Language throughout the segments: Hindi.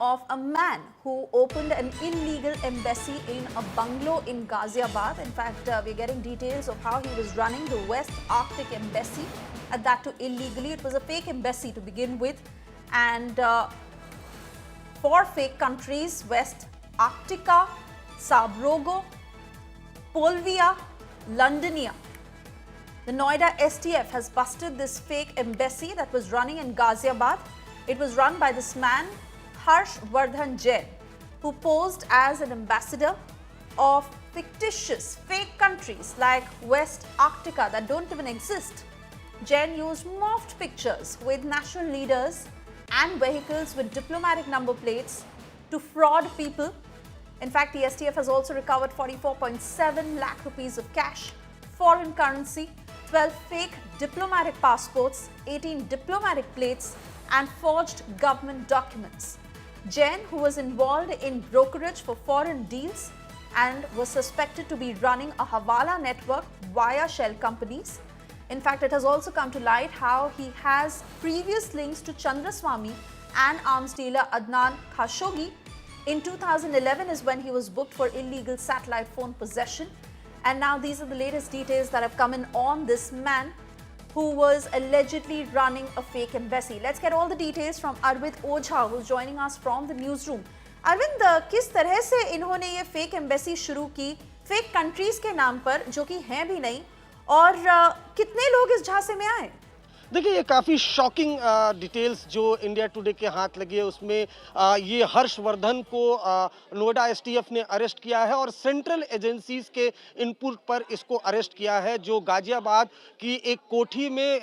of a man who opened an illegal embassy in a bungalow in Ghaziabad. In fact, we're getting details of how he was running the West Arctic Embassy, and that too illegally. It was a fake embassy to begin with, and four fake countries: West Arctica, Sabrogo, Polvia, Londonia. The Noida STF has busted this fake embassy that was running in Ghaziabad. It was run by this man, Harsh Vardhan Jain, who posed as an ambassador of fictitious fake countries like West Arctica that don't even exist. Jain used morphed pictures with national leaders and vehicles with diplomatic number plates to fraud people. In fact, the STF has also recovered 44.7 lakh rupees of cash, foreign currency, 12 fake diplomatic passports, 18 diplomatic plates, and forged government documents. Jain, who was involved in brokerage for foreign deals and was suspected to be running a Hawala network via shell companies. In fact, it has also come to light how he has previous links to Chandraswamy and arms dealer Adnan Khashoggi. In 2011 is when he was booked for illegal satellite phone possession. And now these are the latest details that have come in on this man who was allegedly running a fake embassy. Let's get all the details from Arvind Ojha, who's joining us from the newsroom. Arvind, किस तरह से इन्होंने ये फेक एम्बेसी शुरू की, फेक कंट्रीज के नाम पर, जो कि हैं भी नहीं, और कितने लोग इस झांसे में आए? देखिए, ये काफ़ी शॉकिंग डिटेल्स जो इंडिया टुडे के हाथ लगी है उसमें ये हर्षवर्धन को नोएडा एसटीएफ ने अरेस्ट किया है और सेंट्रल एजेंसीज के इनपुट पर इसको अरेस्ट किया है, जो गाजियाबाद की एक कोठी में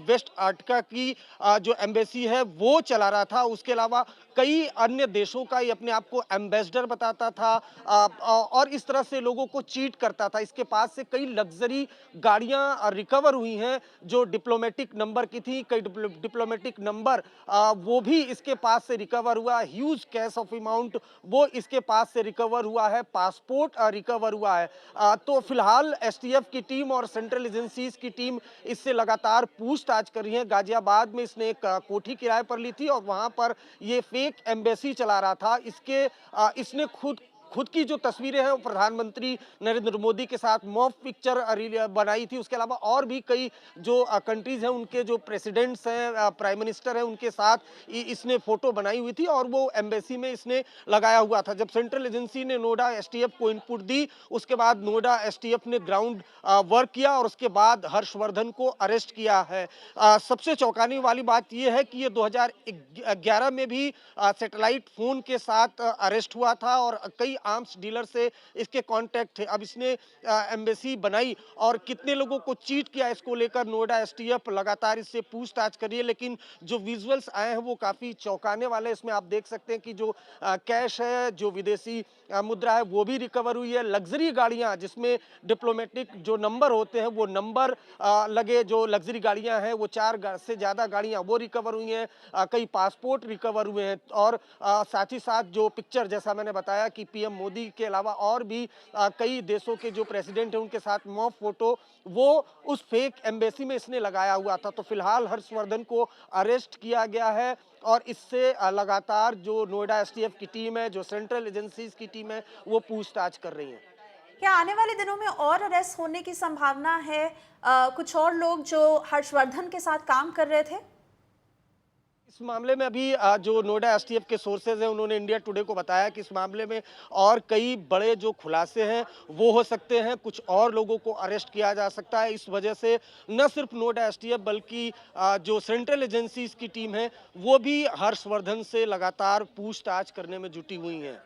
वेस्ट आर्टिका की जो एम्बेसी है वो चला रहा था। उसके अलावा कई अन्य देशों का ये अपने आप को एम्बेसडर बताता था और इस तरह से लोगों को चीट करता था। इसके पास से कई लग्जरी गाड़ियां रिकवर हुई हैं जो डिप्लोमेटिक नंबर की थी, कई डिप्लोमेटिक नंबर वो भी इसके पास से रिकवर हुआ। ह्यूज कैश ऑफ अमाउंट वो इसके पास से रिकवर हुआ है, पासपोर्ट रिकवर हुआ है। तो फिलहाल एसटीएफ की टीम और सेंट्रल एजेंसीज की टीम इससे लगातार पूछताछ कर रही है। गाजियाबाद में इसने एक कोठी किराए पर ली थी और वहां पर ये फेक एम्बेसी चला रहा था। इसने खुद की जो तस्वीरें हैं वो प्रधानमंत्री नरेंद्र मोदी के साथ मॉक पिक्चर बनाई थी। उसके अलावा और भी कई जो कंट्रीज हैं उनके जो प्रेसिडेंट्स हैं, प्राइम मिनिस्टर हैं, उनके साथ इसने फोटो बनाई हुई थी और वो एम्बेसी में इसने लगाया हुआ था। जब सेंट्रल एजेंसी ने नोएडा एसटीएफ को इनपुट दी, उसके बाद नोएडा एसटीएफ ने ग्राउंड वर्क किया और उसके बाद हर्षवर्धन को अरेस्ट किया है। सबसे चौंकाने वाली बात यह है कि ये 2011 में भी सैटेलाइट फोन के साथ अरेस्ट हुआ था और कई आर्म्स डीलर से इसके कांटेक्ट थे। अब इसने एम्बेसी बनाई और कितने लोगों को चीट किया, इसको लेकर नोएडा एसटीएफ लगातार इससे पूछताछ कर रही है। लेकिन जो विजुअल्स आए हैं वो काफी चौंकाने वाले हैं। इसमें आप देख सकते हैं कि जो कैश है, जो विदेशी मुद्रा है वो भी रिकवर हुई है। लग्जरी गाड़ियां जिसमें डिप्लोमेटिक जो नंबर होते हैं वो नंबर लगे जो लग्जरी गाड़ियां हैं वो 4 से ज्यादा गाड़ियां वो रिकवर हुई हैं। कई पासपोर्ट रिकवर हुए हैं और साथ ही साथ जो पिक्चर, जैसा मैंने बताया कि पीएम मोदी के अलावा और भी कई देशों के जो प्रेसिडेंट हैं उनके साथ मॉक फोटो वो उस फेक एम्बेसी में इसने लगाया हुआ था। तो फिलहाल हर्षवर्धन को अरेस्ट किया गया है और इससे लगातार जो नोएडा एसटीएफ की टीम है, जो सेंट्रल एजेंसीज की टीम है, वो पूछताछ कर रही है। क्या आने वाले दिनों में और अरेस्ट होने की संभावना है? कुछ और लोग जो हर्षवर्धन के साथ काम कर रहे थे? इस मामले में अभी जो नोएडा एसटीएफ के सोर्सेज हैं उन्होंने इंडिया टुडे को बताया कि इस मामले में और कई बड़े जो खुलासे हैं वो हो सकते हैं, कुछ और लोगों को अरेस्ट किया जा सकता है। इस वजह से न सिर्फ नोएडा एसटीएफ बल्कि जो सेंट्रल एजेंसीज की टीम है वो भी हर्षवर्धन से लगातार पूछताछ करने में जुटी हुई हैं।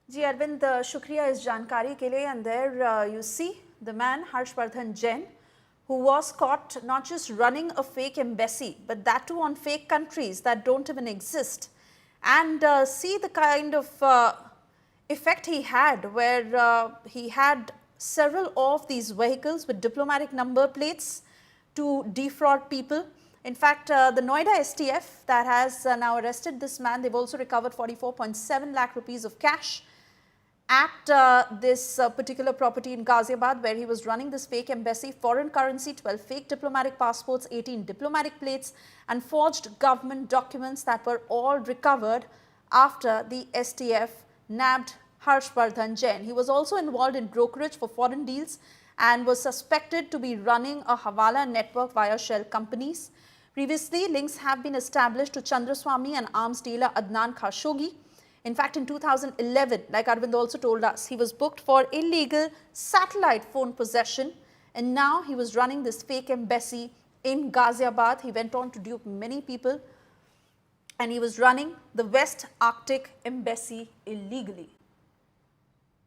जी अरविंद, शुक्रिया इस जानकारी के लिए। And there you see the man Harshvardhan Jain, who was caught not just running a fake embassy, but that too on fake countries that don't even exist. And see the kind of effect he had, where he had several of these vehicles with diplomatic number plates to defraud people. In fact, the Noida STF that has now arrested this man, they've also recovered 44.7 lakh rupees of cash. at this particular property in Ghaziabad, where he was running this fake embassy, foreign currency, 12 fake diplomatic passports, 18 diplomatic plates, and forged government documents that were all recovered after the STF nabbed Harshvardhan Jain. He was also involved in brokerage for foreign deals and was suspected to be running a Hawala network via shell companies. Previously, links have been established to Chandraswamy and arms dealer Adnan Khashoggi. In fact, in 2011, like Arvind also told us, he was booked for illegal satellite phone possession, and now he was running this fake embassy in Ghaziabad. He went on to dupe many people, and he was running the West Arctic Embassy illegally.